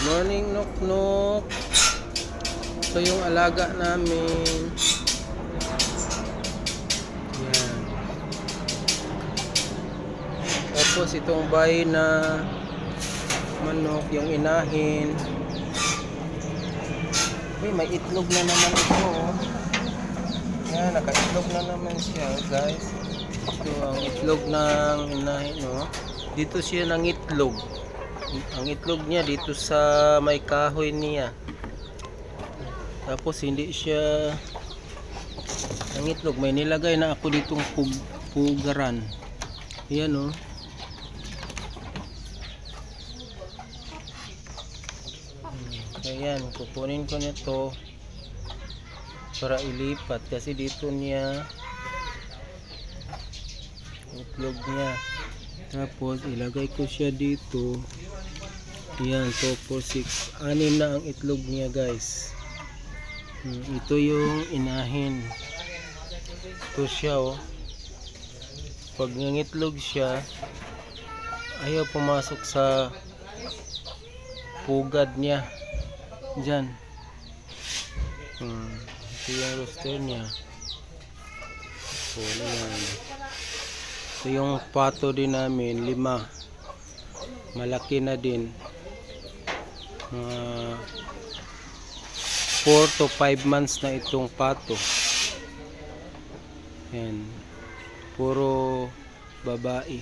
Morning, Nok Nok. Ito yung alaga namin. Yan. Tapos itong bahay na manok, yung inahin. Uy, may itlog na naman ito. Oh. Yan, nakaitlog na naman siya, guys. Ito ang itlog ng inahin, no? Dito siya ng itlog. Ang itlog niya dito sa may kahoy niya. Tapos hindi siya ang itlog, may nilagay na ako ditong pugaran. Yan, oh. Ayan, kukunin ko nito para ilipat kasi dito niya itlog niya. Tapos ilagay ko siya dito. Yan, 2, 4, 6, 6 na ang itlog niya, guys. Ito yung inahin. Ito siya, oh. Pag nangitlog siya, ayaw pumasok sa pugad niya. Diyan. Ito yung rooster niya. So, yan. Ito yung pato din namin, 5. Malaki na din. 4 to 5 months na itong pato. Yan. Puro babae.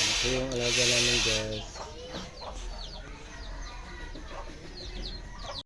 Ito yung alaga namin, guys.